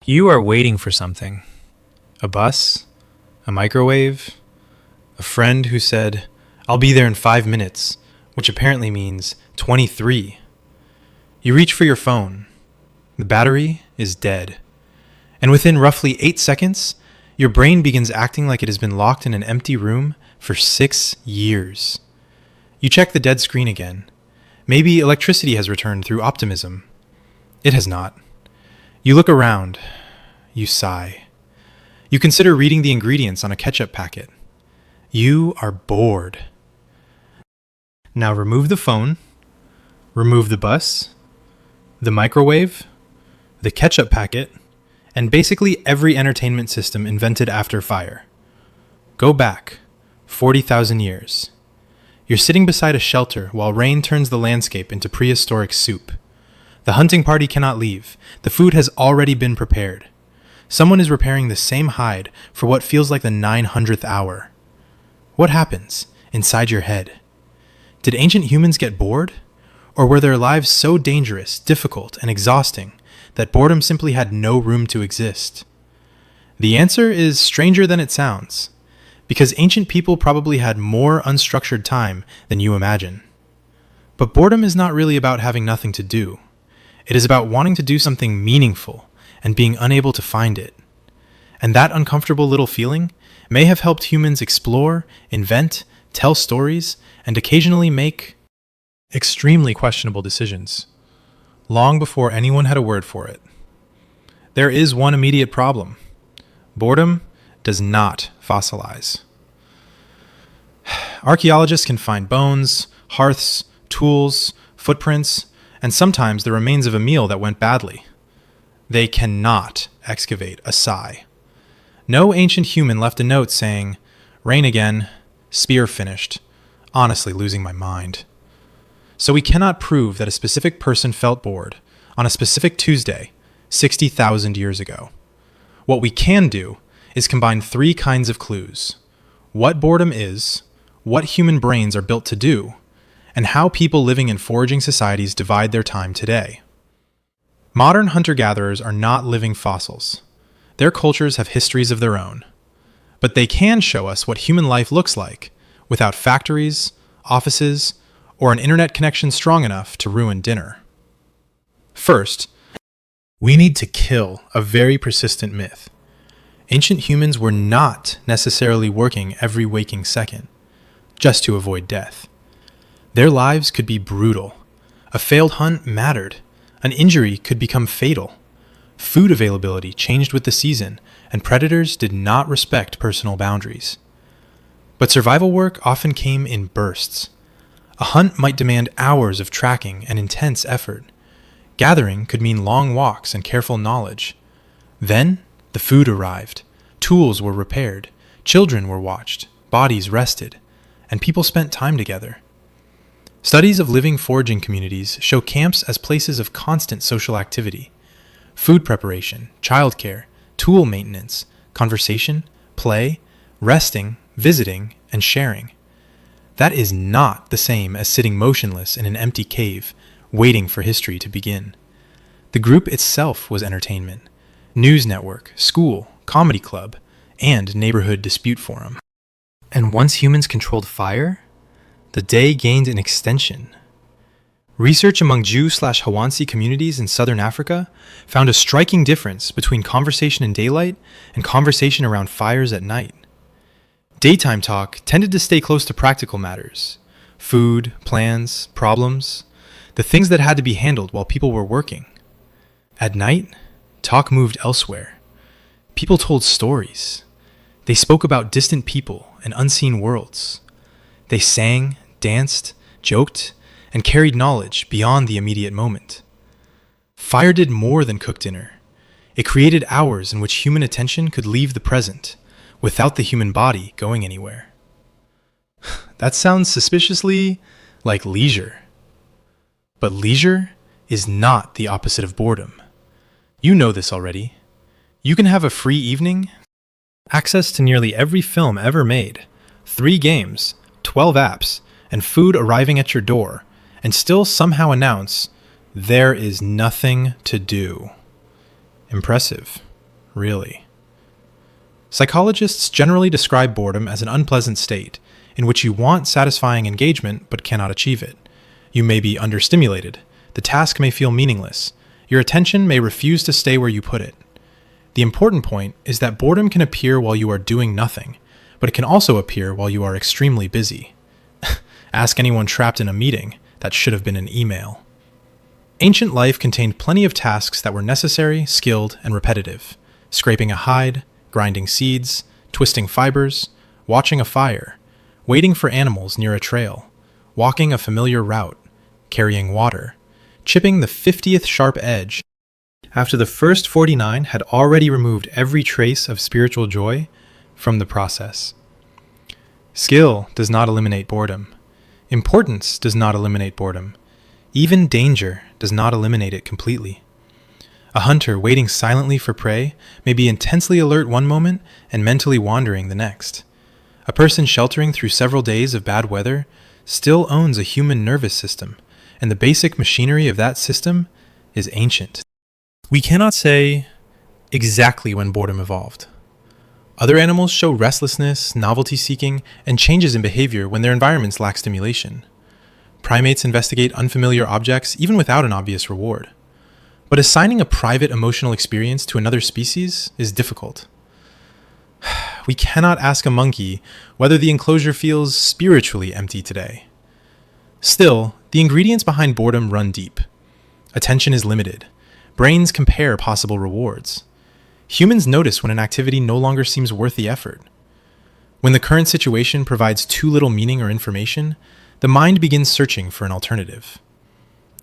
You are waiting for something. A bus, a microwave, a friend who said, "I'll be there in 5 minutes," which apparently means 23. You reach for your phone. The battery is dead. And within roughly 8 seconds, your brain begins acting like it has been locked in an empty room for 6 years. You check the dead screen again. Maybe electricity has returned through optimism. It has not. You look around. You sigh. You consider reading the ingredients on a ketchup packet. You are bored. Now remove the phone, remove the bus, the microwave, the ketchup packet, and basically every entertainment system invented after fire. Go back 40,000 years. You're sitting beside a shelter while rain turns the landscape into prehistoric soup. The hunting party cannot leave. The food has already been prepared. Someone is repairing the same hide for what feels like the 900th hour. What happens inside your head? Did ancient humans get bored? Or were their lives so dangerous, difficult, and exhausting that boredom simply had no room to exist? The answer is stranger than it sounds, because ancient people probably had more unstructured time than you imagine. But boredom is not really about having nothing to do. It is about wanting to do something meaningful and being unable to find it. And that uncomfortable little feeling may have helped humans explore, invent, tell stories, and occasionally make extremely questionable decisions, long before anyone had a word for it. There is one immediate problem. Boredom does not fossilize. Archaeologists can find bones, hearths, tools, footprints, and sometimes the remains of a meal that went badly. They cannot excavate a sigh. No ancient human left a note saying, "Rain again, spear finished, honestly losing my mind." So we cannot prove that a specific person felt bored on a specific Tuesday 60,000 years ago. What we can do is combine 3 kinds of clues: what boredom is, what human brains are built to do, and how people living in foraging societies divide their time today. Modern hunter-gatherers are not living fossils. Their cultures have histories of their own. But they can show us what human life looks like without factories, offices, or an internet connection strong enough to ruin dinner. First, we need to kill a very persistent myth. Ancient humans were not necessarily working every waking second, just to avoid death. Their lives could be brutal. A failed hunt mattered. An injury could become fatal. Food availability changed with the season, and predators did not respect personal boundaries. But survival work often came in bursts. A hunt might demand hours of tracking and intense effort. Gathering could mean long walks and careful knowledge. Then, the food arrived. Tools were repaired. Children were watched. Bodies rested. And people spent time together. Studies of living foraging communities show camps as places of constant social activity. Food preparation, childcare, tool maintenance, conversation, play, resting, visiting, and sharing. That is not the same as sitting motionless in an empty cave, waiting for history to begin. The group itself was entertainment: news network, school, comedy club, and neighborhood dispute forum. And once humans controlled fire, the day gained an extension. Research among Jew/Hawansi communities in southern Africa found a striking difference between conversation in daylight and conversation around fires at night. Daytime talk tended to stay close to practical matters: food, plans, problems, the things that had to be handled while people were working. At night, talk moved elsewhere. People told stories. They spoke about distant people and unseen worlds. They sang, danced, joked, and carried knowledge beyond the immediate moment. Fire did more than cook dinner. It created hours in which human attention could leave the present, without the human body going anywhere. That sounds suspiciously like leisure. But leisure is not the opposite of boredom. You know this already. You can have a free evening, access to nearly every film ever made, 3 games, 12 apps, and food arriving at your door, and still somehow announce, "There is nothing to do." Impressive. really. Psychologists generally describe boredom as an unpleasant state in which you want satisfying engagement but cannot achieve it. You may be understimulated. The task may feel meaningless. Your attention may refuse to stay where you put it. The important point is that boredom can appear while you are doing nothing, but it can also appear while you are extremely busy. Ask anyone trapped in a meeting. That should have been an email. Ancient life contained plenty of tasks that were necessary, skilled, and repetitive. Scraping a hide, grinding seeds, twisting fibers, watching a fire, waiting for animals near a trail, walking a familiar route, carrying water, chipping the 50th sharp edge. After the first 49 had already removed every trace of spiritual joy from the process. Skill does not eliminate boredom. Importance does not eliminate boredom. Even danger does not eliminate it completely. A hunter waiting silently for prey may be intensely alert one moment and mentally wandering the next. A person sheltering through several days of bad weather still owns a human nervous system, and the basic machinery of that system is ancient. We cannot say exactly when boredom evolved. Other animals show restlessness, novelty-seeking, and changes in behavior when their environments lack stimulation. Primates investigate unfamiliar objects even without an obvious reward. But assigning a private emotional experience to another species is difficult. We cannot ask a monkey whether the enclosure feels spiritually empty today. Still, the ingredients behind boredom run deep. Attention is limited. Brains compare possible rewards. Humans notice when an activity no longer seems worth the effort. When the current situation provides too little meaning or information, the mind begins searching for an alternative.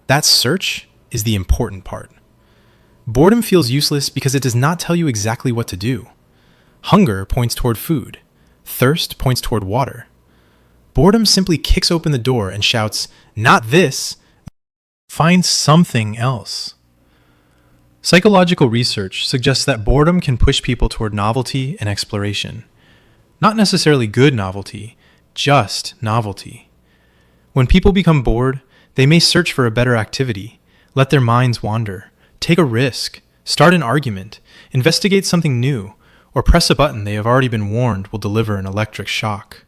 That search is the important part. Boredom feels useless because it does not tell you exactly what to do. Hunger points toward food. Thirst points toward water. Boredom simply kicks open the door and shouts, "Not this! Find something else." Psychological research suggests that boredom can push people toward novelty and exploration. Not necessarily good novelty, just novelty. When people become bored, they may search for a better activity, let their minds wander, take a risk, start an argument, investigate something new, or press a button they have already been warned will deliver an electric shock.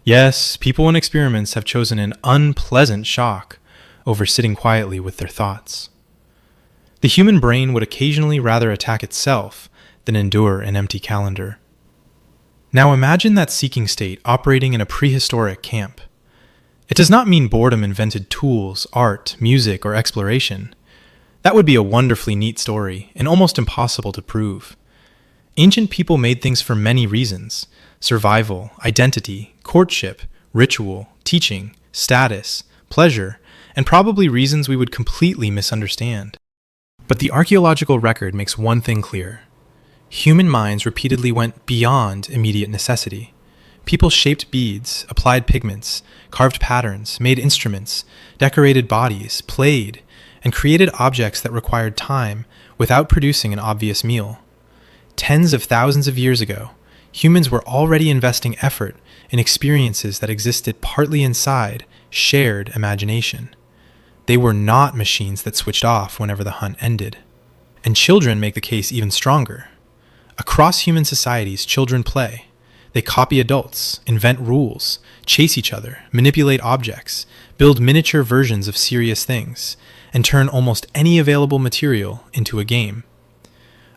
Yes, people in experiments have chosen an unpleasant shock over sitting quietly with their thoughts. The human brain would occasionally rather attack itself than endure an empty calendar. Now imagine that seeking state operating in a prehistoric camp. It does not mean boredom invented tools, art, music, or exploration. That would be a wonderfully neat story and almost impossible to prove. Ancient people made things for many reasons: survival, identity, courtship, ritual, teaching, status, pleasure, and probably reasons we would completely misunderstand. But the archaeological record makes one thing clear. Human minds repeatedly went beyond immediate necessity. People shaped beads, applied pigments, carved patterns, made instruments, decorated bodies, played, and created objects that required time without producing an obvious meal. Tens of thousands of years ago, humans were already investing effort in experiences that existed partly inside shared imagination. They were not machines that switched off whenever the hunt ended. And children make the case even stronger. Across human societies, children play. They copy adults, invent rules, chase each other, manipulate objects, build miniature versions of serious things, and turn almost any available material into a game.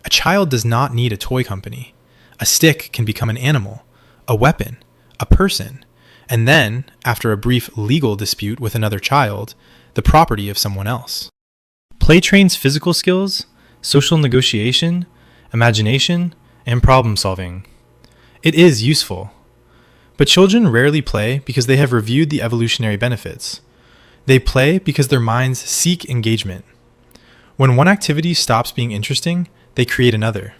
A child does not need a toy company. A stick can become an animal, a weapon, a person, and then, after a brief legal dispute with another child, the property of someone else. Play trains physical skills, social negotiation, imagination, and problem solving. It is useful. But children rarely play because they have reviewed the evolutionary benefits. They play because their minds seek engagement. When one activity stops being interesting, they create another.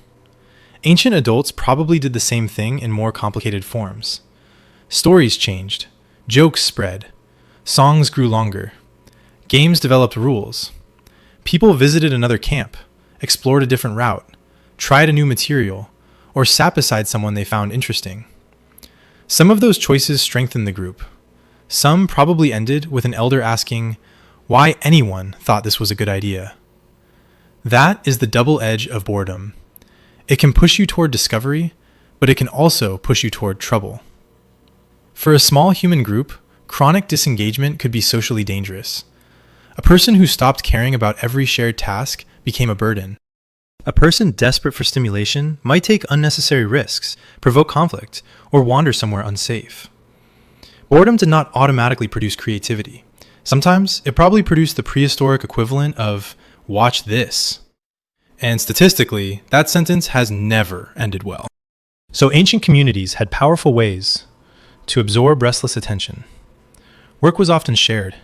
Ancient adults probably did the same thing in more complicated forms. Stories changed, jokes spread, songs grew longer. Games developed rules. People visited another camp, explored a different route, tried a new material, or sat beside someone they found interesting. Some of those choices strengthened the group. Some probably ended with an elder asking why anyone thought this was a good idea. That is the double edge of boredom. It can push you toward discovery, but it can also push you toward trouble. For a small human group, chronic disengagement could be socially dangerous. A person who stopped caring about every shared task became a burden. A person desperate for stimulation might take unnecessary risks, provoke conflict, or wander somewhere unsafe. Boredom did not automatically produce creativity. Sometimes it probably produced the prehistoric equivalent of, "watch this." And statistically, that sentence has never ended well. So ancient communities had powerful ways to absorb restless attention. Work was often shared.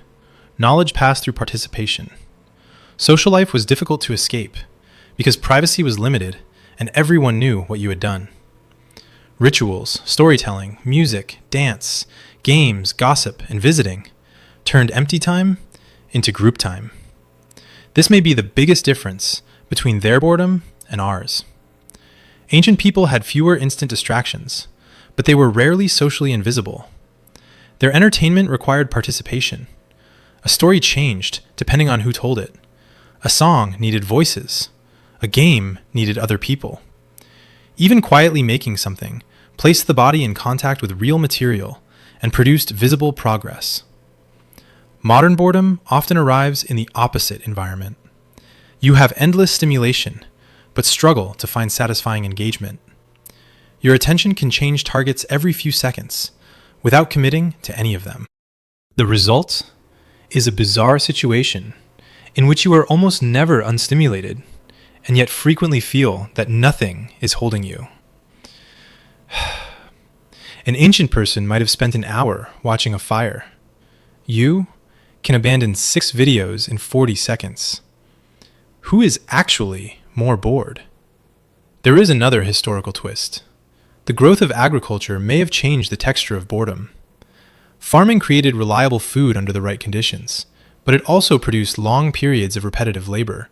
Knowledge passed through participation. Social life was difficult to escape because privacy was limited and everyone knew what you had done. Rituals, storytelling, music, dance, games, gossip, and visiting turned empty time into group time. This may be the biggest difference between their boredom and ours. Ancient people had fewer instant distractions, but they were rarely socially invisible. Their entertainment required participation. A story changed depending on who told it. A song needed voices. A game needed other people. Even quietly making something placed the body in contact with real material and produced visible progress. Modern boredom often arrives in the opposite environment. You have endless stimulation, but struggle to find satisfying engagement. Your attention can change targets every few seconds without committing to any of them. The result is a bizarre situation in which you are almost never unstimulated and yet frequently feel that nothing is holding you. An ancient person might have spent an hour watching a fire. You can abandon 6 videos in 40 seconds. Who is actually more bored? There is another historical twist. The growth of agriculture may have changed the texture of boredom. Farming created reliable food under the right conditions, but it also produced long periods of repetitive labor,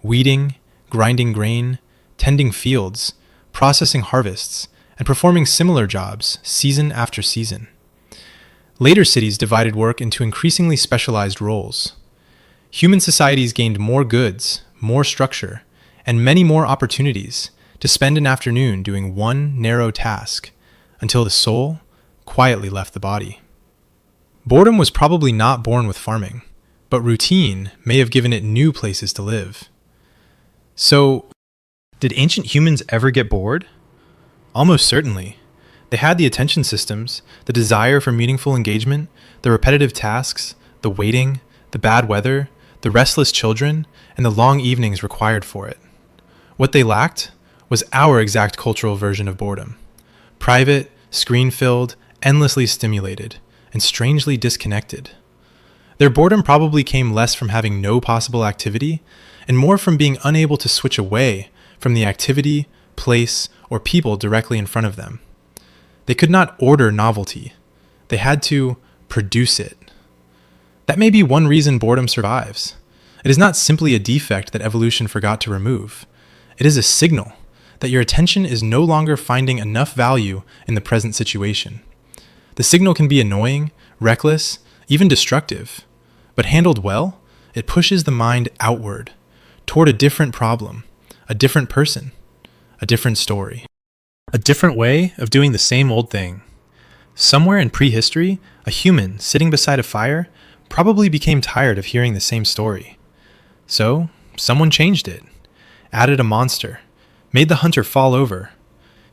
weeding, grinding grain, tending fields, processing harvests, and performing similar jobs season after season. Later cities divided work into increasingly specialized roles. Human societies gained more goods, more structure, and many more opportunities to spend an afternoon doing one narrow task until the soul quietly left the body. Boredom was probably not born with farming, but routine may have given it new places to live. So, did ancient humans ever get bored? Almost certainly. They had the attention systems, the desire for meaningful engagement, the repetitive tasks, the waiting, the bad weather, the restless children, and the long evenings required for it. What they lacked was our exact cultural version of boredom. Private, screen-filled, endlessly stimulated, and strangely disconnected. Their boredom probably came less from having no possible activity, and more from being unable to switch away from the activity, place, or people directly in front of them. They could not order novelty. They had to produce it. That may be one reason boredom survives. It is not simply a defect that evolution forgot to remove. It is a signal that your attention is no longer finding enough value in the present situation. The signal can be annoying, reckless, even destructive, but handled well, it pushes the mind outward, toward a different problem, a different person, a different story. A different way of doing the same old thing. Somewhere in prehistory, a human sitting beside a fire probably became tired of hearing the same story. So, someone changed it, added a monster, made the hunter fall over,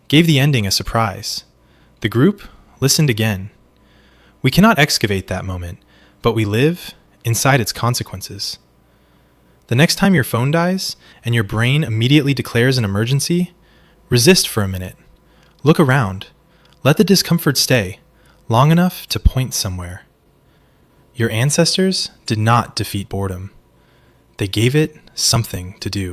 gave the ending a surprise. The group listened again. We cannot excavate that moment, but we live inside its consequences. The next time your phone dies and your brain immediately declares an emergency, resist for a minute. Look around. Let the discomfort stay long enough to point somewhere. Your ancestors did not defeat boredom. They gave it something to do.